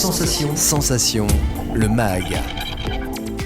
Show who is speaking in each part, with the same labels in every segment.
Speaker 1: Sensation, le MAG.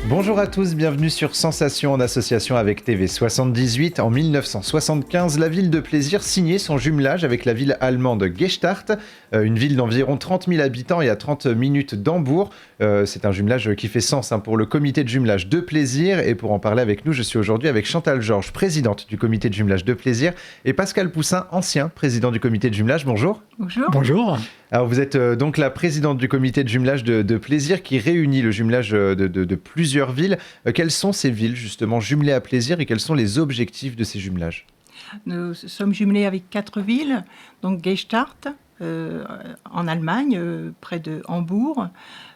Speaker 2: Bonjour à tous, bienvenue sur Sensation en association avec TV78. En 1975, la ville de Plaisir signait son jumelage avec la ville allemande Gstacht, une ville d'environ 30 000 habitants et à 30 minutes d'Hambourg. C'est un jumelage qui fait sens pour le comité de jumelage de Plaisir. Et pour en parler avec nous, je suis aujourd'hui avec Chantal Georges, présidente du comité de jumelage de Plaisir, et Pascal Poussin, ancien président du comité de jumelage. Bonjour.
Speaker 3: Bonjour.
Speaker 4: Bonjour.
Speaker 2: Alors vous êtes donc la présidente du comité de jumelage de Plaisir qui réunit le jumelage de plusieurs villes. Quelles sont ces villes justement jumelées à Plaisir et quels sont les objectifs de ces jumelages ?
Speaker 3: Nous sommes jumelés avec 4 villes, donc Gstacht en Allemagne, près de Hambourg,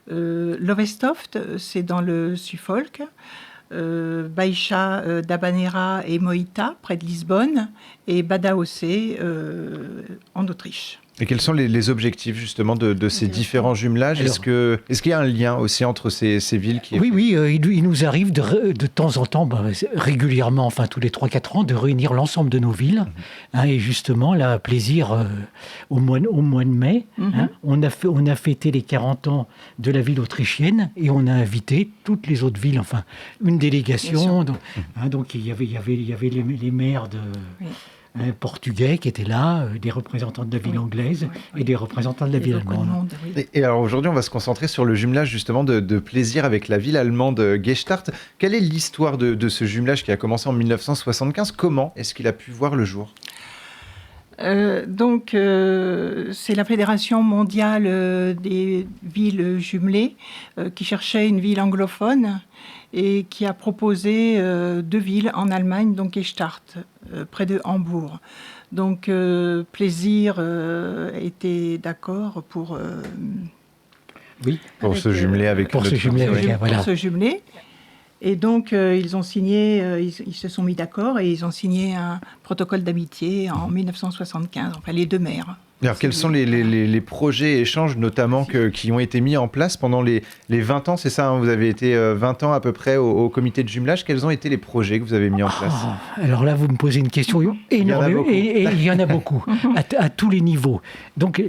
Speaker 3: Lowestoft, c'est dans le Suffolk, Baixa d'Habanera et Moïta, près de Lisbonne, et Badajoz en Autriche.
Speaker 2: Et quels sont les objectifs justement de ces différents jumelages ? Est-ce qu'il y a un lien aussi entre ces villes qui...
Speaker 4: Oui, il nous arrive de temps en temps, régulièrement, enfin tous les 3-4 ans, de réunir l'ensemble de nos villes. Et justement, là, à Plaisir, au mois de mai, on a fêté les 40 ans de la ville autrichienne et on a invité toutes les autres villes, enfin une délégation. Donc il y avait les maires de... Oui. Portugais qui étaient là, des représentants de la ville anglaise et des représentants de la ville allemande.
Speaker 2: Et alors aujourd'hui, on va se concentrer sur le jumelage justement de Plaisir avec la ville allemande Gstacht. Quelle est l'histoire de ce jumelage qui a commencé en 1975 ? Comment est-ce qu'il a pu voir le jour ?
Speaker 3: C'est la Fédération mondiale des villes jumelées qui cherchait une ville anglophone et qui a proposé 2 villes en Allemagne, donc Gstacht, près de Hambourg. Donc Plaisir était d'accord pour
Speaker 2: se jumeler avec
Speaker 4: pour se
Speaker 3: jumeler. Et donc, ils ont signé, ils se sont mis d'accord et ils ont signé un protocole d'amitié en 1975, enfin les 2 maires.
Speaker 2: Alors, quels sont les projets et échanges notamment qui ont été mis en place pendant les 20 ans ? C'est ça, vous avez été 20 ans à peu près au comité de jumelage. Quels ont été les projets que vous avez mis en place ?
Speaker 4: Alors là, vous me posez une question énorme et il y en a beaucoup, à tous les niveaux. Donc,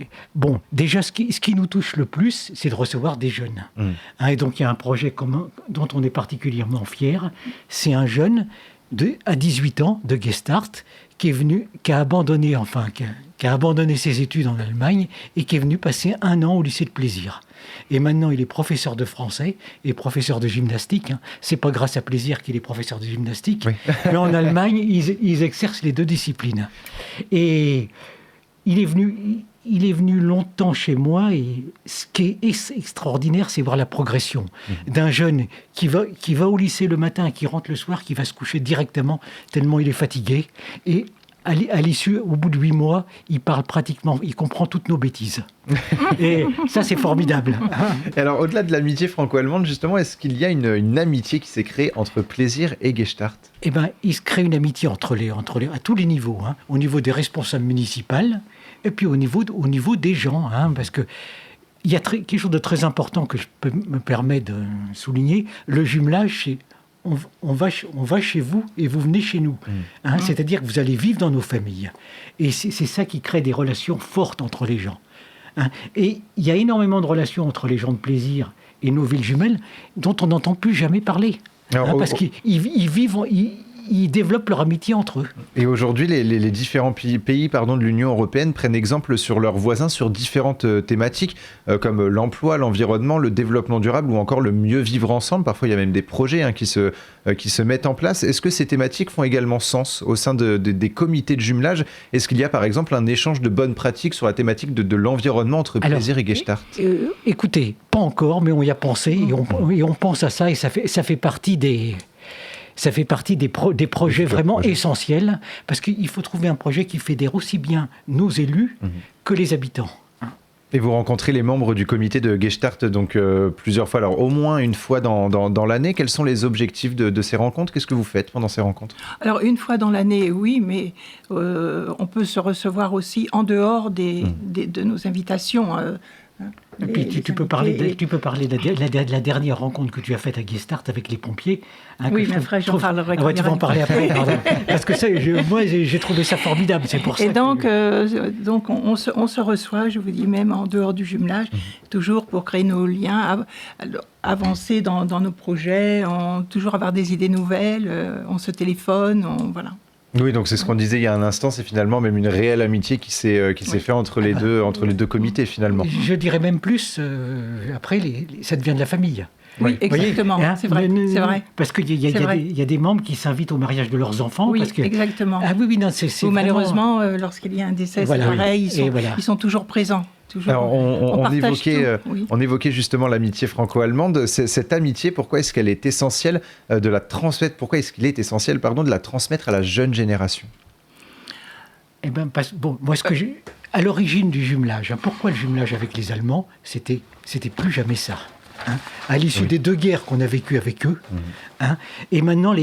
Speaker 4: déjà, ce qui nous touche le plus, c'est de recevoir des jeunes. Et donc, il y a un projet commun dont on est particulièrement fier. C'est un jeune à 18 ans de Gstacht qui a abandonné ses études en Allemagne et qui est venu passer 1 an au lycée de Plaisir. Et maintenant, il est professeur de français et professeur de gymnastique. C'est pas grâce à Plaisir qu'il est professeur de gymnastique, mais en Allemagne, ils exercent les 2 disciplines. Et il est venu longtemps chez moi et ce qui est extraordinaire, c'est voir la progression d'un jeune qui va au lycée le matin, qui rentre le soir, qui va se coucher directement tellement il est fatigué. Et à l'issue, au bout de 8 mois, il comprend toutes nos bêtises. Et ça, c'est formidable.
Speaker 2: Et alors, au-delà de l'amitié franco-allemande, justement, est-ce qu'il y a une amitié qui s'est créée entre Plaisir et Gstacht ?
Speaker 4: Il se crée une amitié à tous les niveaux, au niveau des responsables municipaux et puis au niveau des gens, parce que il y a quelque chose de très important que je me permets de souligner. Le jumelage, c'est on va chez vous et vous venez chez nous. C'est-à-dire que vous allez vivre dans nos familles. Et c'est ça qui crée des relations fortes entre les gens. Et il y a énormément de relations entre les gens de Plaisir et nos villes jumelles dont on n'entend plus jamais parler. Parce qu'ils développent leur amitié entre eux.
Speaker 2: Et aujourd'hui, les différents pays de l'Union européenne prennent exemple sur leurs voisins sur différentes thématiques, comme l'emploi, l'environnement, le développement durable ou encore le mieux vivre ensemble. Parfois, il y a même des projets qui se mettent en place. Est-ce que ces thématiques font également sens au sein des comités de jumelage ? Est-ce qu'il y a par exemple un échange de bonnes pratiques sur la thématique de l'environnement entre Plaisir et Gstacht ?
Speaker 4: Écoutez, pas encore, mais on y a pensé et on pense à ça et ça fait partie des projets vraiment essentiels, parce qu'il faut trouver un projet qui fédère aussi bien nos élus que les habitants.
Speaker 2: Et vous rencontrez les membres du comité de Gstacht donc plusieurs fois, alors au moins une fois dans l'année. Quels sont les objectifs de ces rencontres ? Qu'est-ce que vous faites pendant ces rencontres ?
Speaker 3: Alors une fois dans l'année, oui, mais on peut se recevoir aussi en dehors de nos invitations.
Speaker 4: Et puis tu peux parler de la dernière rencontre que tu as faite à Guestart avec les pompiers.
Speaker 3: Oui, mais après j'en parlerai.
Speaker 4: Ah ouais, tu vas en parler après, pardon. Parce que moi j'ai trouvé ça formidable, c'est pour ça.
Speaker 3: Et donc on se reçoit, je vous dis, même en dehors du jumelage, toujours pour créer nos liens, avancer dans nos projets, toujours avoir des idées nouvelles, on se téléphone, voilà.
Speaker 2: Oui, donc c'est ce qu'on disait il y a un instant, c'est finalement même une réelle amitié qui s'est faite entre les deux comités finalement.
Speaker 4: Je dirais même plus, après, ça devient de la famille.
Speaker 3: Oui, exactement, c'est vrai.
Speaker 4: Parce qu'il y a des membres qui s'invitent au mariage de leurs enfants.
Speaker 3: Oui,
Speaker 4: parce que,
Speaker 3: exactement.
Speaker 4: Ah oui, non, c'est
Speaker 3: ou malheureusement, lorsqu'il y a un décès, c'est pareil, ils sont toujours présents.
Speaker 2: Alors, on évoquait justement l'amitié franco-allemande. Cette amitié, pourquoi est-ce qu'elle est essentielle de la transmettre ? Pourquoi est-ce qu'il est essentiel, de la transmettre à la jeune génération ?
Speaker 4: Eh ben, moi, à l'origine du jumelage, pourquoi le jumelage avec les Allemands, c'était plus jamais ça. À l'issue des 2 guerres qu'on a vécues avec eux, et maintenant,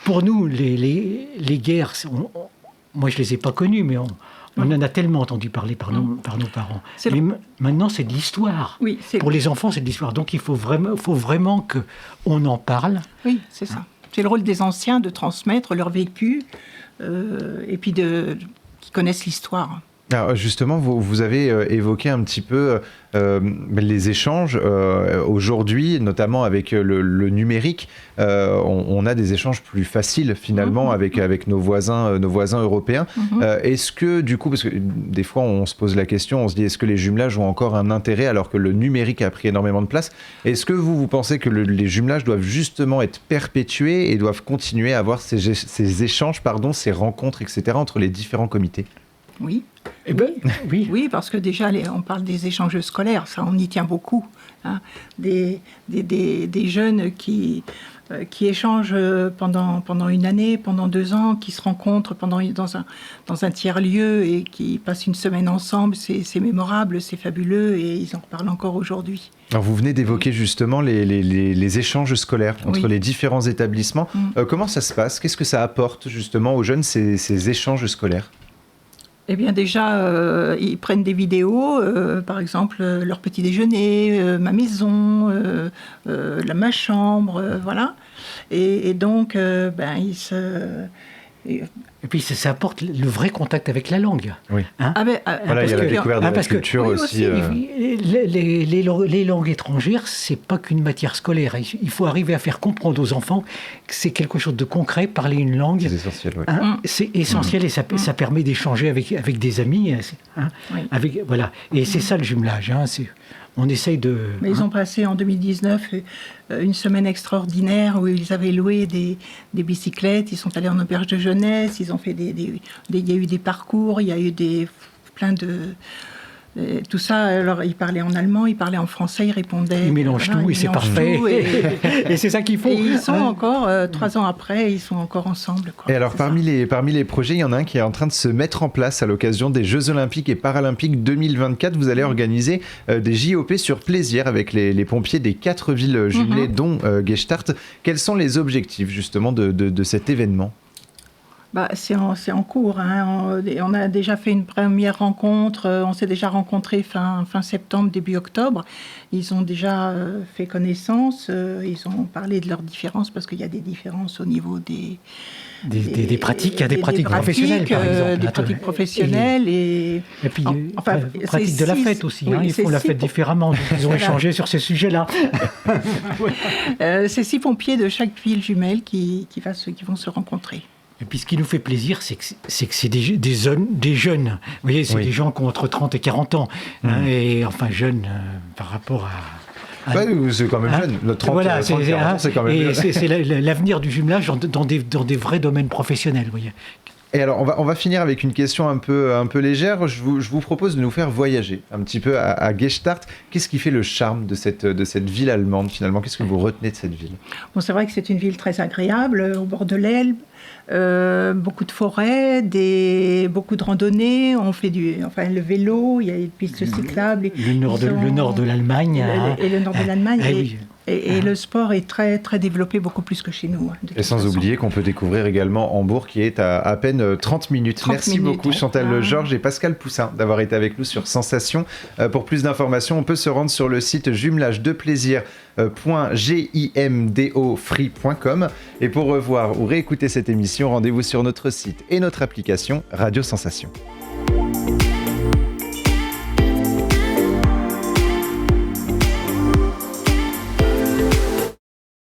Speaker 4: pour nous, les guerres, moi je les ai pas connues, mais on en a tellement entendu parler par nos parents. Mais maintenant, c'est de l'histoire. Oui, pour les enfants, c'est de l'histoire. Donc, il faut vraiment qu'on en parle.
Speaker 3: Oui, c'est ça. C'est le rôle des anciens de transmettre leur vécu et puis qu'ils connaissent l'histoire.
Speaker 2: Alors justement, vous avez évoqué un petit peu les échanges aujourd'hui, notamment avec le numérique. On a des échanges plus faciles finalement avec nos voisins européens. Est-ce que du coup, parce que des fois on se pose la question, on se dit est-ce que les jumelages ont encore un intérêt alors que le numérique a pris énormément de place ? Est-ce que vous pensez que les jumelages doivent justement être perpétués et doivent continuer à avoir ces échanges, ces rencontres, etc. entre les différents comités ?
Speaker 3: Oui. Oui, parce que déjà, on parle des échanges scolaires, ça, on y tient beaucoup. Des jeunes qui échangent pendant une année, pendant 2 ans, qui se rencontrent dans un tiers-lieu et qui passent une semaine ensemble, c'est mémorable, c'est fabuleux et ils en reparlent encore aujourd'hui.
Speaker 2: Alors vous venez d'évoquer justement les échanges scolaires entre les différents établissements. Comment ça se passe ? Qu'est-ce que ça apporte justement aux jeunes, ces échanges scolaires ?
Speaker 3: Eh bien déjà, ils prennent des vidéos, par exemple leur petit déjeuner, ma maison, ma chambre, voilà. Et donc, ils se...
Speaker 4: Et puis ça apporte le vrai contact avec la langue.
Speaker 2: Oui. Il y a la découverte de la culture aussi.
Speaker 4: Les langues étrangères, c'est pas qu'une matière scolaire. Il faut arriver à faire comprendre aux enfants que c'est quelque chose de concret. Parler une langue,
Speaker 2: c'est essentiel. Oui.
Speaker 4: C'est essentiel et ça permet d'échanger avec des amis. Voilà. Et c'est ça le jumelage. On essaye de...
Speaker 3: Mais ils ont passé en 2019 une semaine extraordinaire où ils avaient loué des bicyclettes, ils sont allés en auberge de jeunesse, ils ont fait il y a eu des parcours, il y a eu plein de... tout ça, alors ils parlaient en allemand, ils parlaient en français, ils répondaient...
Speaker 4: Ils mélangent tout et c'est parfait. Et c'est ça qu'il faut.
Speaker 3: Et ils sont encore, 3 ans après, ils sont encore ensemble.
Speaker 2: Et alors parmi les projets, il y en a un qui est en train de se mettre en place à l'occasion des Jeux Olympiques et Paralympiques 2024. Vous allez organiser des JOP sur plaisir avec les pompiers des 4 villes jumelées, dont Guestart. Quels sont les objectifs justement de cet événement ?
Speaker 3: C'est en cours. On a déjà fait une première rencontre. On s'est déjà rencontrés fin septembre, début octobre. Ils ont déjà fait connaissance. Ils ont parlé de leurs différences parce qu'il y a des différences au niveau des
Speaker 4: pratiques. Il y a des pratiques professionnelles, par exemple.
Speaker 3: Des pratiques professionnelles et
Speaker 4: puis pratiques de la fête aussi. Ils font la fête différemment. Ils ont échangé sur ces sujets-là.
Speaker 3: C'est 6 pompiers de chaque ville jumelle qui vont se rencontrer.
Speaker 4: Et puis ce qui nous fait plaisir, c'est que c'est des jeunes. Vous voyez, c'est des gens qui ont entre 30 et 40 ans. Et enfin jeunes par rapport à...
Speaker 2: c'est quand même jeune. Notre 30 et 40 ans, c'est quand même jeune.
Speaker 4: C'est l'avenir du jumelage dans des vrais domaines professionnels. Vous voyez.
Speaker 2: Et alors, on va finir avec une question un peu légère. Je vous propose de nous faire voyager un petit peu à Guestart. Qu'est-ce qui fait le charme de cette ville allemande, finalement ? Qu'est-ce que vous retenez de cette ville ?
Speaker 3: C'est vrai que c'est une ville très agréable, au bord de l'Elbe. Beaucoup de forêts, beaucoup de randonnées. On fait le vélo, il y a des pistes cyclables.
Speaker 4: Le nord de l'Allemagne.
Speaker 3: Et le nord de l'Allemagne. Et le sport est très, très développé, beaucoup plus que chez nous.
Speaker 2: Et sans oublier qu'on peut découvrir également Hambourg, qui est à peine 30 minutes. Merci beaucoup Chantal Georges et Pascal Poussin d'avoir été avec nous sur Sensation. Pour plus d'informations, on peut se rendre sur le site jumelagedeplaisir.gimdofree.com. Et pour revoir ou réécouter cette émission, rendez-vous sur notre site et notre application Radio Sensation.